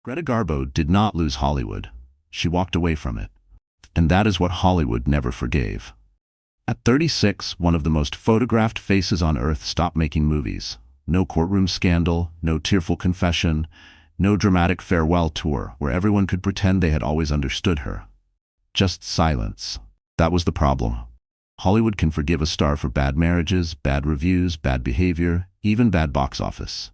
Greta Garbo did not lose Hollywood. She walked away from it. And that is what Hollywood never forgave. At 36, one of the most photographed faces on earth stopped making movies. No courtroom scandal, no tearful confession, no dramatic farewell tour where everyone could pretend they had always understood her. Just silence. That was the problem. Hollywood can forgive a star for bad marriages, bad reviews, bad behavior, even bad box office.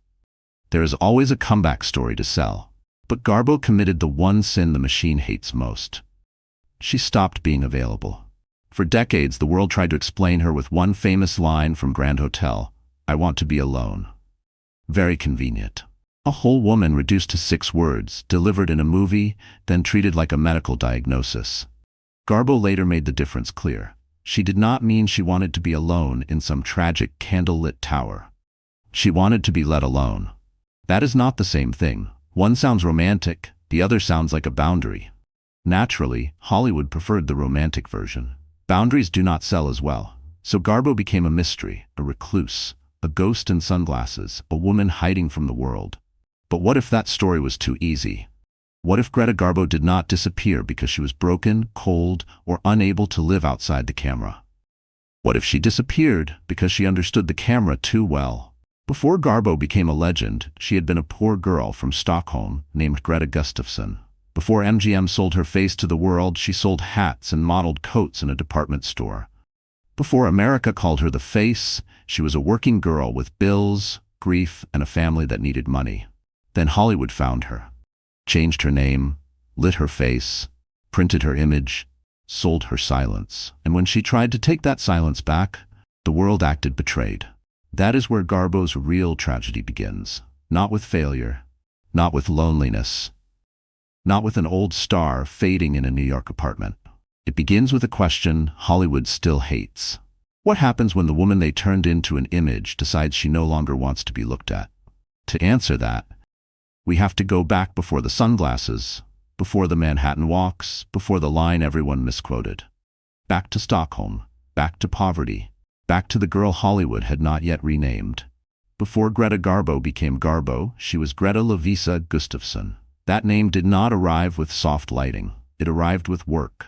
There is always a comeback story to sell. But Garbo committed the one sin the machine hates most. She stopped being available. For decades, the world tried to explain her with one famous line from Grand Hotel: "I want to be alone." Very convenient. A whole woman reduced to 6 words, delivered in a movie, then treated like a medical diagnosis. Garbo later made the difference clear. She did not mean she wanted to be alone in some tragic candlelit tower. She wanted to be let alone. That is not the same thing. One sounds romantic, the other sounds like a boundary. Naturally, Hollywood preferred the romantic version. Boundaries do not sell as well. So Garbo became a mystery, a recluse, a ghost in sunglasses, a woman hiding from the world. But what if that story was too easy? What if Greta Garbo did not disappear because she was broken, cold, or unable to live outside the camera? What if she disappeared because she understood the camera too well? Before Garbo became a legend, she had been a poor girl from Stockholm named Greta Gustafsson. Before MGM sold her face to the world, she sold hats and modeled coats in a department store. Before America called her the face, she was a working girl with bills, grief, and a family that needed money. Then Hollywood found her, changed her name, lit her face, printed her image, sold her silence. And when she tried to take that silence back, the world acted betrayed. That is where Garbo's real tragedy begins. Not with failure, not with loneliness, not with an old star fading in a New York apartment. It begins with a question Hollywood still hates. What happens when the woman they turned into an image decides she no longer wants to be looked at? To answer that, we have to go back before the sunglasses, before the Manhattan walks, before the line everyone misquoted. Back to Stockholm, back to poverty, back to the girl Hollywood had not yet renamed. Before Greta Garbo became Garbo, she was Greta Gustafsson. That name did not arrive with soft lighting. It arrived with work.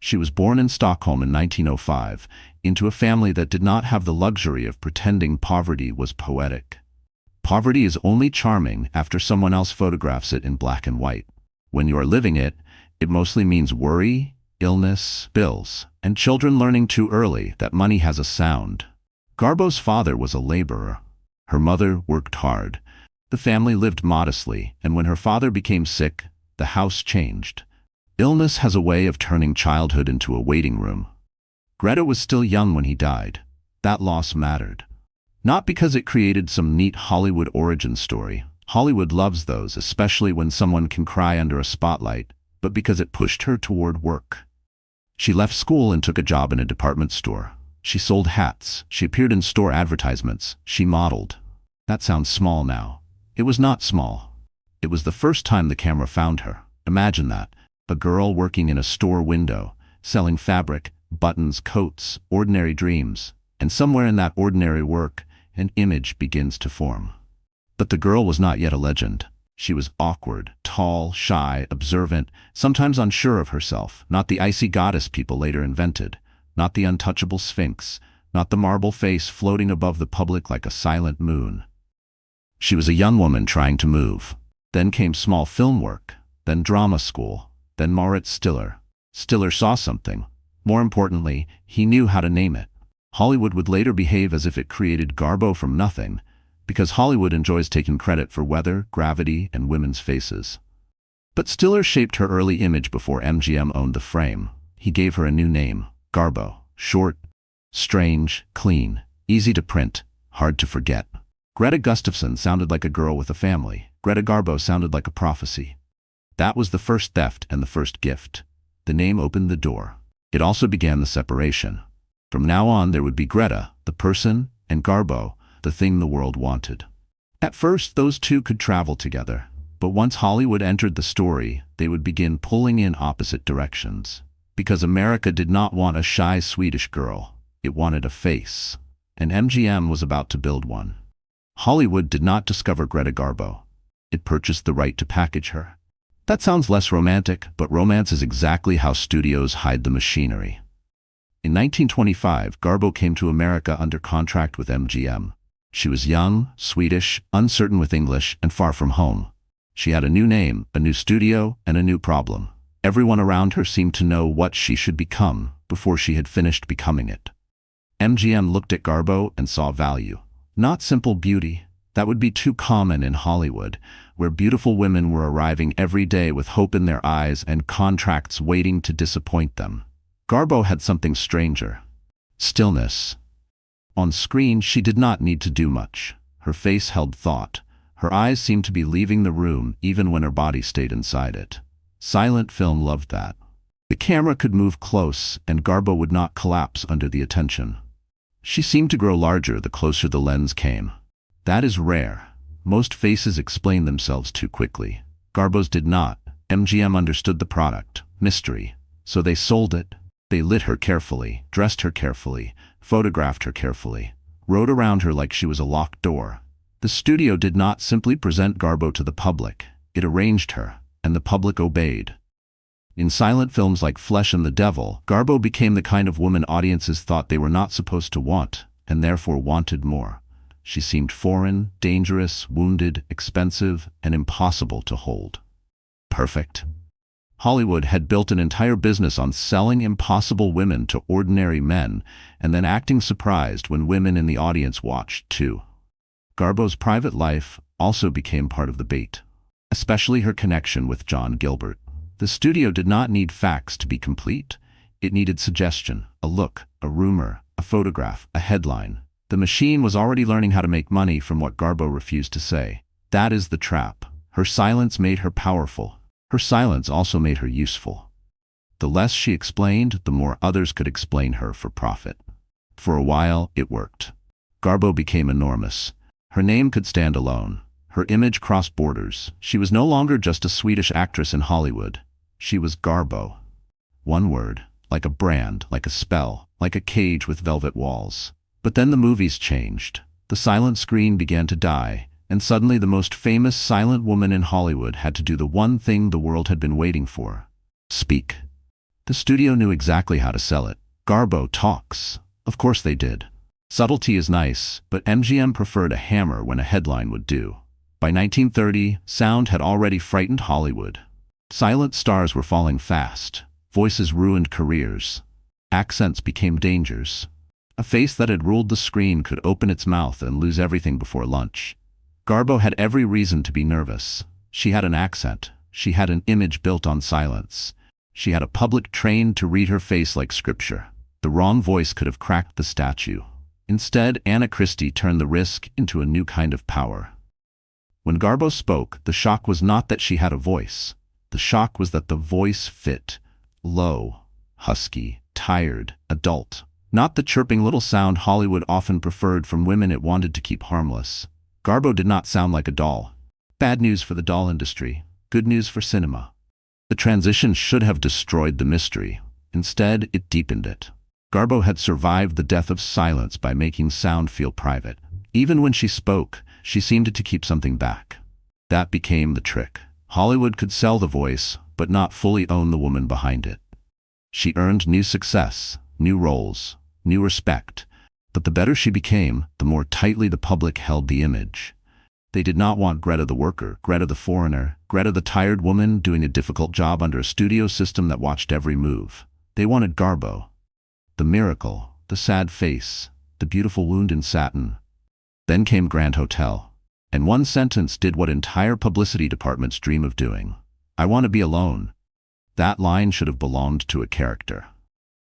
She was born in Stockholm in 1905, into a family that did not have the luxury of pretending poverty was poetic. Poverty is only charming after someone else photographs it in black and white. When you are living it, it mostly means worry, illness, bills, and children learning too early that money has a sound. Garbo's father was a laborer. Her mother worked hard. The family lived modestly, and when her father became sick, the house changed. Illness has a way of turning childhood into a waiting room. Greta was still young when he died. That loss mattered. Not because it created some neat Hollywood origin story. Hollywood loves those, especially when someone can cry under a spotlight, but because it pushed her toward work. She left school and took a job in a department store. She sold hats. She appeared in store advertisements. She modeled. That sounds small now. It was not small. It was the first time the camera found her. Imagine that. A girl working in a store window, selling fabric, buttons, coats, ordinary dreams. And somewhere in that ordinary work, an image begins to form. But the girl was not yet a legend. She was awkward, tall, shy, observant, sometimes unsure of herself, not the icy goddess people later invented, not the untouchable sphinx, not the marble face floating above the public like a silent moon. She was a young woman trying to move. Then came small film work, then drama school, then Moritz Stiller. Stiller saw something. More importantly, he knew how to name it. Hollywood would later behave as if it created Garbo from nothing, because Hollywood enjoys taking credit for weather, gravity, and women's faces. But Stiller shaped her early image before MGM owned the frame. He gave her a new name, Garbo. Short, strange, clean, easy to print, hard to forget. Greta Gustafsson sounded like a girl with a family. Greta Garbo sounded like a prophecy. That was the first theft and the first gift. The name opened the door. It also began the separation. From now on, there would be Greta, the person, and Garbo, the thing the world wanted. At first, those two could travel together. But once Hollywood entered the story, they would begin pulling in opposite directions. Because America did not want a shy Swedish girl. It wanted a face. And MGM was about to build one. Hollywood did not discover Greta Garbo. It purchased the right to package her. That sounds less romantic, but romance is exactly how studios hide the machinery. In 1925, Garbo came to America under contract with MGM. She was young, Swedish, uncertain with English, and far from home. She had a new name, a new studio, and a new problem. Everyone around her seemed to know what she should become before she had finished becoming it. MGM looked at Garbo and saw value. Not simple beauty. That would be too common in Hollywood, where beautiful women were arriving every day with hope in their eyes and contracts waiting to disappoint them. Garbo had something stranger. Stillness. On screen, she did not need to do much. Her face held thought. Her eyes seemed to be leaving the room even when her body stayed inside it. Silent film loved that. The camera could move close, and Garbo would not collapse under the attention. She seemed to grow larger the closer the lens came. That is rare. Most faces explain themselves too quickly. Garbo's did not. MGM understood the product, mystery. So they sold it. They lit her carefully, dressed her carefully, photographed her carefully, rode around her like she was a locked door. The studio did not simply present Garbo to the public. It arranged her, and the public obeyed. In silent films like Flesh and the Devil, Garbo became the kind of woman audiences thought they were not supposed to want, and therefore wanted more. She seemed foreign, dangerous, wounded, expensive, and impossible to hold. Perfect. Hollywood had built an entire business on selling impossible women to ordinary men, and then acting surprised when women in the audience watched, too. Garbo's private life also became part of the bait, especially her connection with John Gilbert. The studio did not need facts to be complete. It needed suggestion, a look, a rumor, a photograph, a headline. The machine was already learning how to make money from what Garbo refused to say. That is the trap. Her silence made her powerful. Her silence also made her useful. The less she explained, the more others could explain her for profit. For a while, it worked. Garbo became enormous. Her name could stand alone. Her image crossed borders. She was no longer just a Swedish actress in Hollywood. She was Garbo. One word, like a brand, like a spell, like a cage with velvet walls. But then the movies changed. The silent screen began to die, and suddenly the most famous silent woman in Hollywood had to do the one thing the world had been waiting for: speak. The studio knew exactly how to sell it. Garbo talks. Of course they did. Subtlety is nice, but MGM preferred a hammer when a headline would do. By 1930, sound had already frightened Hollywood. Silent stars were falling fast. Voices ruined careers. Accents became dangers. A face that had ruled the screen could open its mouth and lose everything before lunch. Garbo had every reason to be nervous. She had an accent. She had an image built on silence. She had a public trained to read her face like scripture. The wrong voice could have cracked the statue. Instead, Anna Christie turned the risk into a new kind of power. When Garbo spoke, the shock was not that she had a voice. The shock was that the voice fit. Low, husky, tired, adult. Not the chirping little sound Hollywood often preferred from women it wanted to keep harmless. Garbo did not sound like a doll. Bad news for the doll industry. Good news for cinema. The transition should have destroyed the mystery. Instead, it deepened it. Garbo had survived the death of silence by making sound feel private. Even when she spoke, she seemed to keep something back. That became the trick. Hollywood could sell the voice, but not fully own the woman behind it. She earned new success, new roles, new respect. But the better she became, the more tightly the public held the image. They did not want Greta the worker, Greta the foreigner, Greta the tired woman doing a difficult job under a studio system that watched every move. They wanted Garbo. The miracle, the sad face, the beautiful wound in satin. Then came Grand Hotel. And one sentence did what entire publicity departments dream of doing. I want to be alone. That line should have belonged to a character.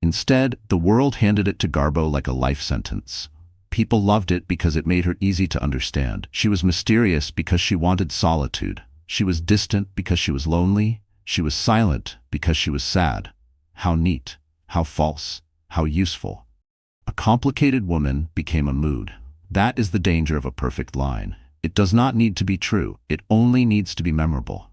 Instead, the world handed it to Garbo like a life sentence. People loved it because it made her easy to understand. She was mysterious because she wanted solitude. She was distant because she was lonely. She was silent because she was sad. How neat, how false, how useful. A complicated woman became a mood. That is the danger of a perfect line. It does not need to be true. It only needs to be memorable.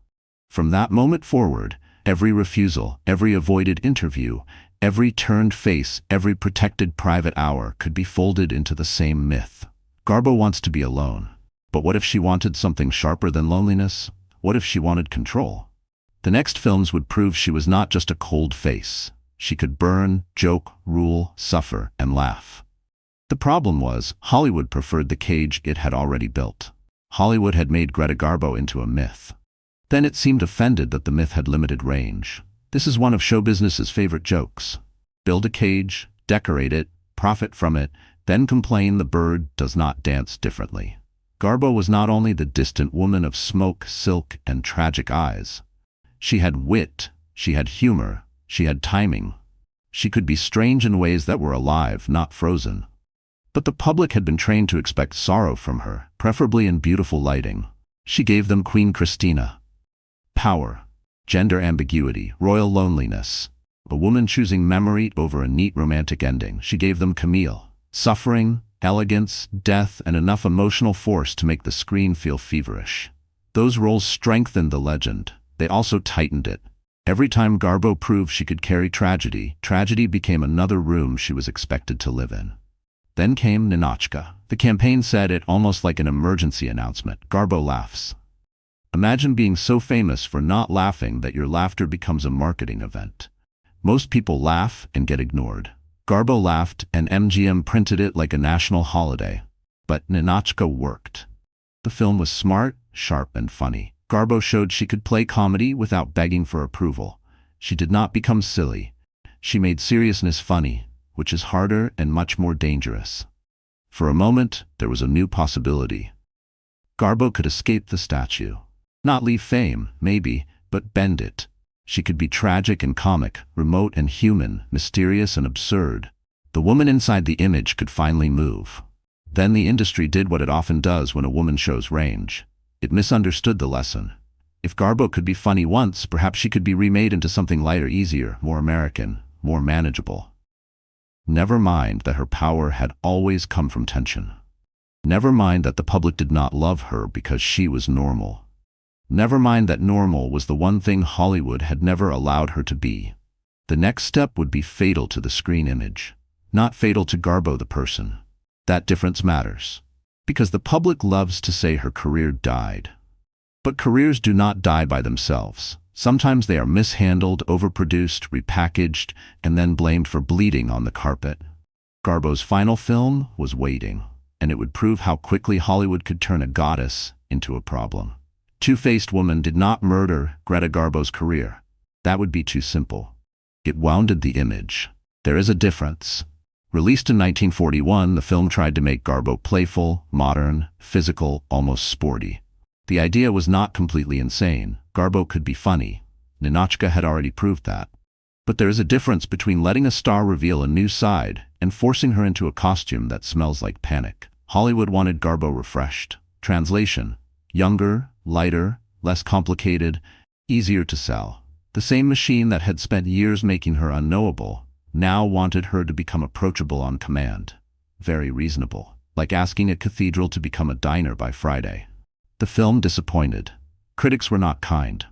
From that moment forward, every refusal, every avoided interview, every turned face, every protected private hour could be folded into the same myth. Garbo wants to be alone. But what if she wanted something sharper than loneliness? What if she wanted control? The next films would prove she was not just a cold face. She could burn, joke, rule, suffer, and laugh. The problem was, Hollywood preferred the cage it had already built. Hollywood had made Greta Garbo into a myth. Then it seemed offended that the myth had limited range. This is one of show business's favorite jokes. Build a cage, decorate it, profit from it, then complain the bird does not dance differently. Garbo was not only the distant woman of smoke, silk, and tragic eyes. She had wit, she had humor, she had timing. She could be strange in ways that were alive, not frozen. But the public had been trained to expect sorrow from her, preferably in beautiful lighting. She gave them Queen Christina. Power, gender ambiguity, royal loneliness. A woman choosing memory over a neat romantic ending. She gave them Camille. Suffering, elegance, death, and enough emotional force to make the screen feel feverish. Those roles strengthened the legend. They also tightened it. Every time Garbo proved she could carry tragedy, tragedy became another room she was expected to live in. Then came Ninotchka. The campaign said it almost like an emergency announcement. Garbo laughs. Imagine being so famous for not laughing that your laughter becomes a marketing event. Most people laugh and get ignored. Garbo laughed and MGM printed it like a national holiday. But Ninotchka worked. The film was smart, sharp, and funny. Garbo showed she could play comedy without begging for approval. She did not become silly. She made seriousness funny, which is harder and much more dangerous. For a moment, there was a new possibility. Garbo could escape the statue. Not leave fame, maybe, but bend it. She could be tragic and comic, remote and human, mysterious and absurd. The woman inside the image could finally move. Then the industry did what it often does when a woman shows range. It misunderstood the lesson. If Garbo could be funny once, perhaps she could be remade into something lighter, easier, more American, more manageable. Never mind that her power had always come from tension. Never mind that the public did not love her because she was normal. Never mind that normal was the one thing Hollywood had never allowed her to be. The next step would be fatal to the screen image, not fatal to Garbo the person. That difference matters, because the public loves to say her career died. But careers do not die by themselves. Sometimes they are mishandled, overproduced, repackaged, and then blamed for bleeding on the carpet. Garbo's final film was Waiting, and it would prove how quickly Hollywood could turn a goddess into a problem. Two-faced woman did not murder Greta Garbo's career. That would be too simple. It wounded the image. There is a difference. Released in 1941, the film tried to make Garbo playful, modern, physical, almost sporty. The idea was not completely insane. Garbo could be funny. Ninotchka had already proved that. But there is a difference between letting a star reveal a new side and forcing her into a costume that smells like panic. Hollywood wanted Garbo refreshed. Translation: younger, lighter, less complicated, easier to sell. The same machine that had spent years making her unknowable now wanted her to become approachable on command. Very reasonable, like asking a cathedral to become a diner by Friday. The film disappointed. Critics were not kind.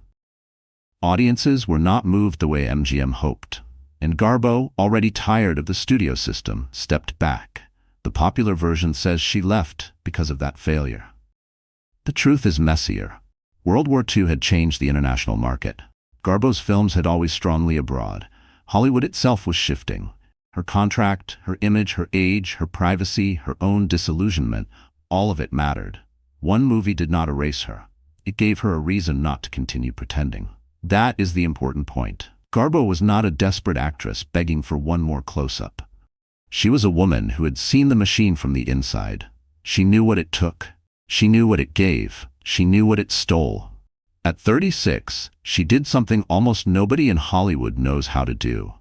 Audiences were not moved the way MGM hoped. And Garbo, already tired of the studio system, stepped back. The popular version says she left because of that failure. The truth is messier. World War II had changed the international market. Garbo's films had always strongly abroad. Hollywood itself was shifting. Her contract, her image, her age, her privacy, her own disillusionment, all of it mattered. One movie did not erase her. It gave her a reason not to continue pretending. That is the important point. Garbo was not a desperate actress begging for one more close-up. She was a woman who had seen the machine from the inside. She knew what it took. She knew what it gave. She knew what it stole. At 36, she did something almost nobody in Hollywood knows how to do.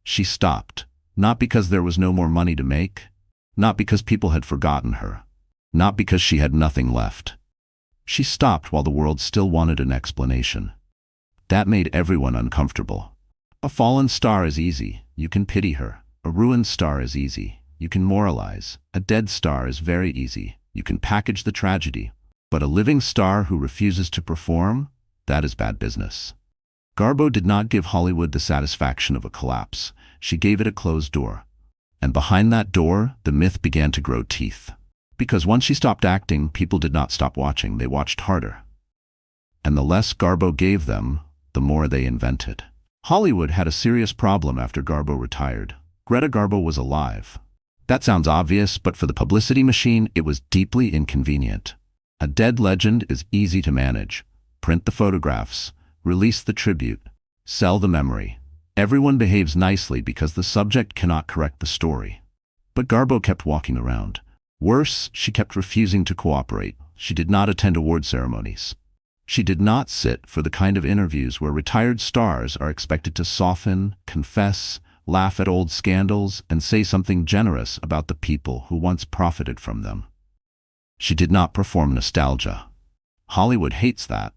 She stopped, not because there was no more money to make, not because people had forgotten her, not because she had nothing left. She stopped while the world still wanted an explanation. That made everyone uncomfortable. A fallen star is easy. You can pity her. A ruined star is easy. You can moralize. A dead star is very easy. You can package the tragedy. But a living star who refuses to perform, that is bad business. Garbo did not give Hollywood the satisfaction of a collapse. She gave it a closed door. And behind that door, the myth began to grow teeth. Because once she stopped acting, people did not stop watching, they watched harder. And the less Garbo gave them, the more they invented. Hollywood had a serious problem after Garbo retired. Greta Garbo was alive. That sounds obvious, but for the publicity machine, it was deeply inconvenient. A dead legend is easy to manage. Print the photographs, release the tribute, sell the memory. Everyone behaves nicely because the subject cannot correct the story. But Garbo kept walking around. Worse, she kept refusing to cooperate. She did not attend award ceremonies. She did not sit for the kind of interviews where retired stars are expected to soften, confess, laugh at old scandals, and say something generous about the people who once profited from them. She did not perform nostalgia. Hollywood hates that,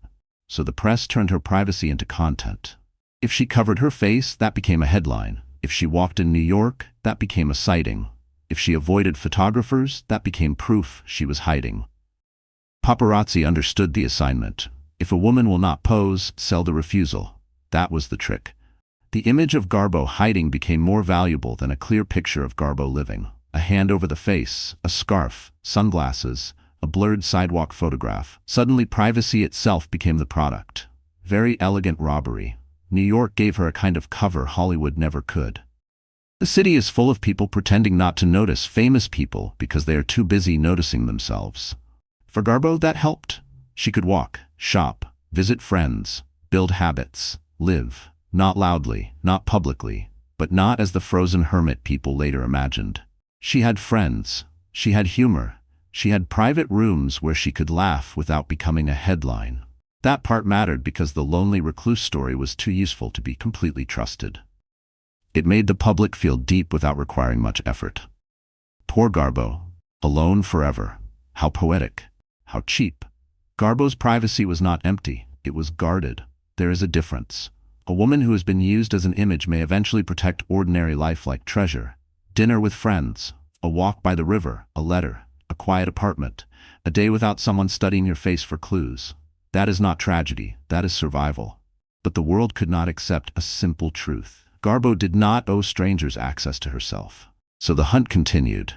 so the press turned her privacy into content. If she covered her face, that became a headline. If she walked in New York, that became a sighting. If she avoided photographers, that became proof she was hiding. Paparazzi understood the assignment. If a woman will not pose, sell the refusal. That was the trick. The image of Garbo hiding became more valuable than a clear picture of Garbo living. A hand over the face, a scarf, sunglasses, a blurred sidewalk photograph. Suddenly privacy itself became the product. Very elegant robbery. New York gave her a kind of cover Hollywood never could. The city is full of people pretending not to notice famous people because they are too busy noticing themselves. For Garbo, that helped. She could walk, shop, visit friends, build habits, live, not loudly, not publicly, but not as the frozen hermit people later imagined. She had friends, she had humor, she had private rooms where she could laugh without becoming a headline. That part mattered because the lonely recluse story was too useful to be completely trusted. It made the public feel deep without requiring much effort. Poor Garbo, alone forever. How poetic, how cheap. Garbo's privacy was not empty, it was guarded. There is a difference. A woman who has been used as an image may eventually protect ordinary life like treasure. Dinner with friends, a walk by the river, a letter, a quiet apartment, a day without someone studying your face for clues. That is not tragedy, that is survival. But the world could not accept a simple truth. Garbo did not owe strangers access to herself. So the hunt continued,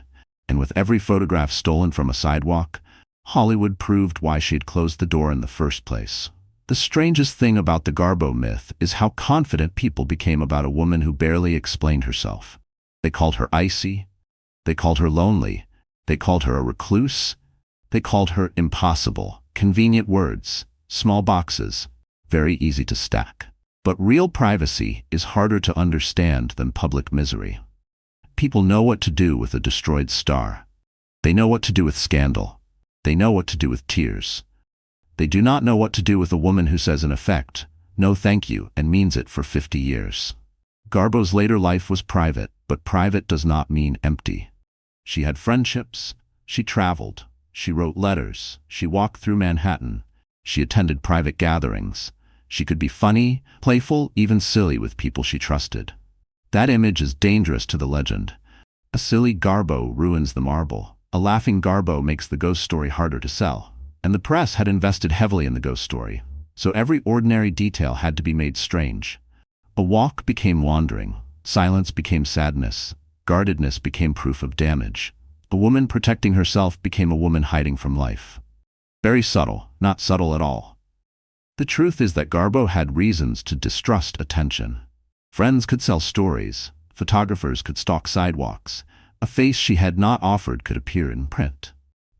and with every photograph stolen from a sidewalk, Hollywood proved why she had closed the door in the first place. The strangest thing about the Garbo myth is how confident people became about a woman who barely explained herself. They called her icy, they called her lonely, they called her a recluse, they called her impossible. Convenient words, small boxes, very easy to stack. But real privacy is harder to understand than public misery. People know what to do with a destroyed star. They know what to do with scandal. They know what to do with tears. They do not know what to do with a woman who says in effect, "No thank you," and means it for 50 years. Garbo's later life was private, but private does not mean empty. She had friendships, she traveled, she wrote letters, she walked through Manhattan, she attended private gatherings. She could be funny, playful, even silly with people she trusted. That image is dangerous to the legend. A silly Garbo ruins the marble. A laughing Garbo makes the ghost story harder to sell. And the press had invested heavily in the ghost story, so every ordinary detail had to be made strange. A walk became wandering, silence became sadness, guardedness became proof of damage. A woman protecting herself became a woman hiding from life. Very subtle, not subtle at all. The truth is that Garbo had reasons to distrust attention. Friends could sell stories, photographers could stalk sidewalks, a face she had not offered could appear in print.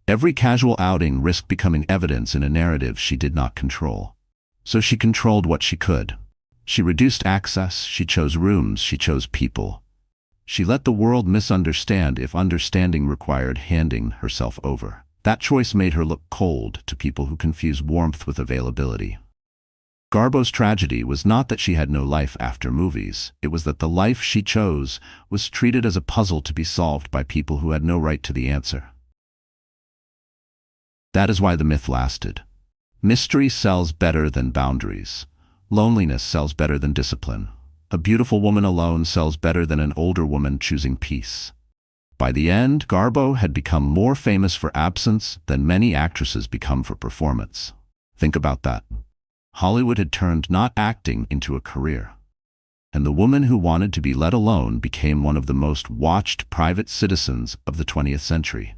Every casual outing risked becoming evidence in a narrative she did not control. So she controlled what she could. She reduced access, she chose rooms, she chose people. She let the world misunderstand if understanding required handing herself over. That choice made her look cold to people who confuse warmth with availability. Garbo's tragedy was not that she had no life after movies, it was that the life she chose was treated as a puzzle to be solved by people who had no right to the answer. That is why the myth lasted. Mystery sells better than boundaries. Loneliness sells better than discipline. A beautiful woman alone sells better than an older woman choosing peace. By the end, Garbo had become more famous for absence than many actresses become for performance. Think about that. Hollywood had turned not acting into a career. And the woman who wanted to be let alone became one of the most watched private citizens of the 20th century.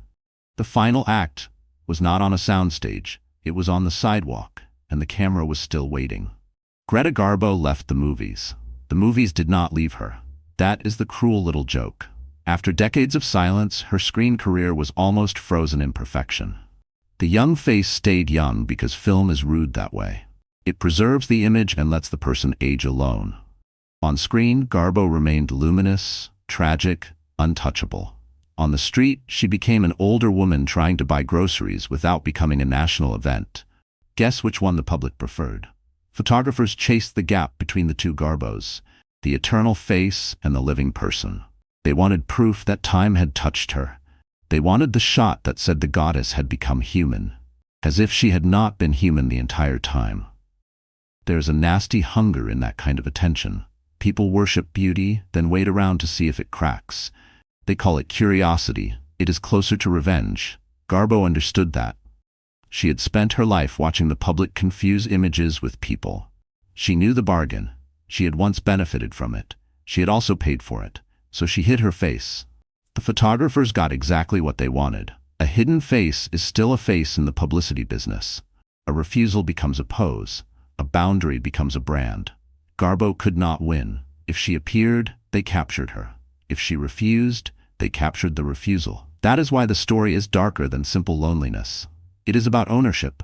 The final act was not on a soundstage, it was on the sidewalk, and the camera was still waiting. Greta Garbo left the movies. The movies did not leave her. That is the cruel little joke. After decades of silence, her screen career was almost frozen in perfection. The young face stayed young because film is rude that way. It preserves the image and lets the person age alone. On screen, Garbo remained luminous, tragic, untouchable. On the street, she became an older woman trying to buy groceries without becoming a national event. Guess which one the public preferred? Photographers chased the gap between the two Garbos, the eternal face and the living person. They wanted proof that time had touched her. They wanted the shot that said the goddess had become human, as if she had not been human the entire time. There's a nasty hunger in that kind of attention. People worship beauty, then wait around to see if it cracks. They call it curiosity. It is closer to revenge. Garbo understood that. She had spent her life watching the public confuse images with people. She knew the bargain. She had once benefited from it. She had also paid for it. So she hid her face. The photographers got exactly what they wanted. A hidden face is still a face in the publicity business. A refusal becomes a pose. A boundary becomes a brand. Garbo could not win. If she appeared, they captured her. If she refused, they captured the refusal. That is why the story is darker than simple loneliness. It is about ownership.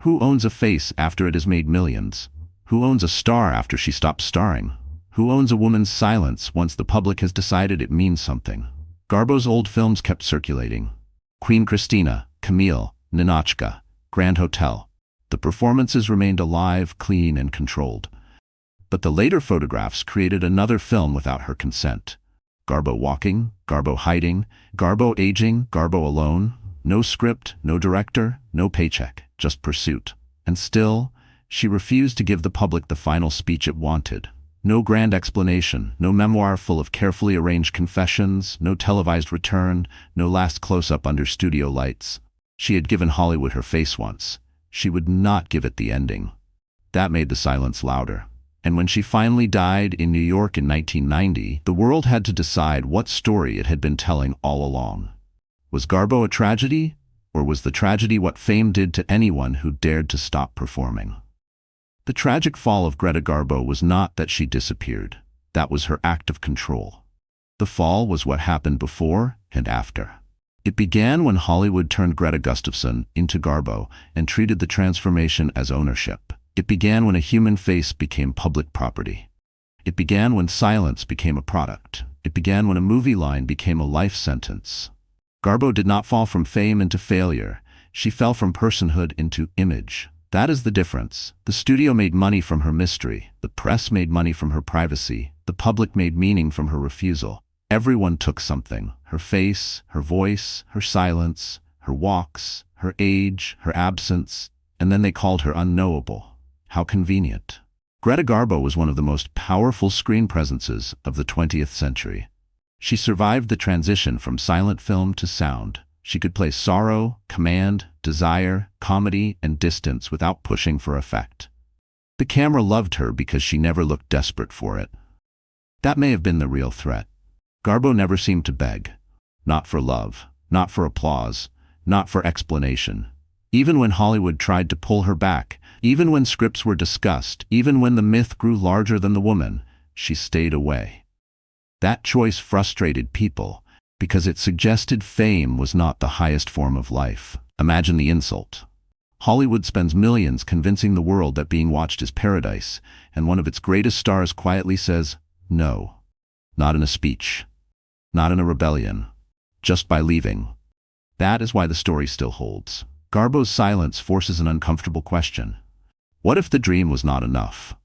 Who owns a face after it has made millions? Who owns a star after she stops starring? Who owns a woman's silence once the public has decided it means something? Garbo's old films kept circulating. Queen Christina, Camille, Ninotchka, Grand Hotel. The performances remained alive, clean, and controlled. But the later photographs created another film without her consent. Garbo walking, Garbo hiding, Garbo aging, Garbo alone. No script, no director, no paycheck, just pursuit. And still, she refused to give the public the final speech it wanted. No grand explanation, no memoir full of carefully arranged confessions, no televised return, no last close-up under studio lights. She had given Hollywood her face once. She would not give it the ending. That made the silence louder. And when she finally died in New York in 1990, the world had to decide what story it had been telling all along. Was Garbo a tragedy, or was the tragedy what fame did to anyone who dared to stop performing? The tragic fall of Greta Garbo was not that she disappeared. That was her act of control. The fall was what happened before and after. It began when Hollywood turned Greta Gustafsson into Garbo and treated the transformation as ownership. It began when a human face became public property. It began when silence became a product. It began when a movie line became a life sentence. Garbo did not fall from fame into failure. She fell from personhood into image. That is the difference. The studio made money from her mystery. The press made money from her privacy. The public made meaning from her refusal. Everyone took something. Her face, her voice, her silence, her walks, her age, her absence, and then they called her unknowable. How convenient. Greta Garbo was one of the most powerful screen presences of the 20th century. She survived the transition from silent film to sound. She could play sorrow, command, desire, comedy, and distance without pushing for effect. The camera loved her because she never looked desperate for it. That may have been the real threat. Garbo never seemed to beg. Not for love, not for applause, not for explanation. Even when Hollywood tried to pull her back, even when scripts were discussed, even when the myth grew larger than the woman, she stayed away. That choice frustrated people because it suggested fame was not the highest form of life. Imagine the insult. Hollywood spends millions convincing the world that being watched is paradise, and one of its greatest stars quietly says, no. Not in a speech. Not in a rebellion. Just by leaving. That is why the story still holds. Garbo's silence forces an uncomfortable question. What if the dream was not enough?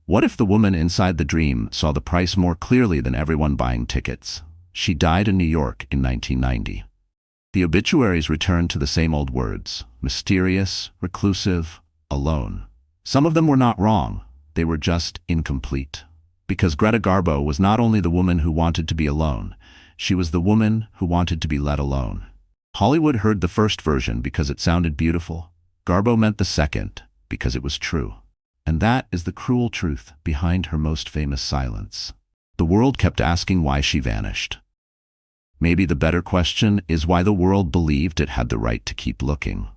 What if the woman inside the dream saw the price more clearly than everyone buying tickets? She died in New York in 1990. The obituaries returned to the same old words: mysterious, reclusive, alone. Some of them were not wrong. They were just incomplete. Because Greta Garbo was not only the woman who wanted to be alone, she was the woman who wanted to be let alone. Hollywood heard the first version because it sounded beautiful. Garbo meant the second because it was true. And that is the cruel truth behind her most famous silence. The world kept asking why she vanished. Maybe the better question is why the world believed it had the right to keep looking.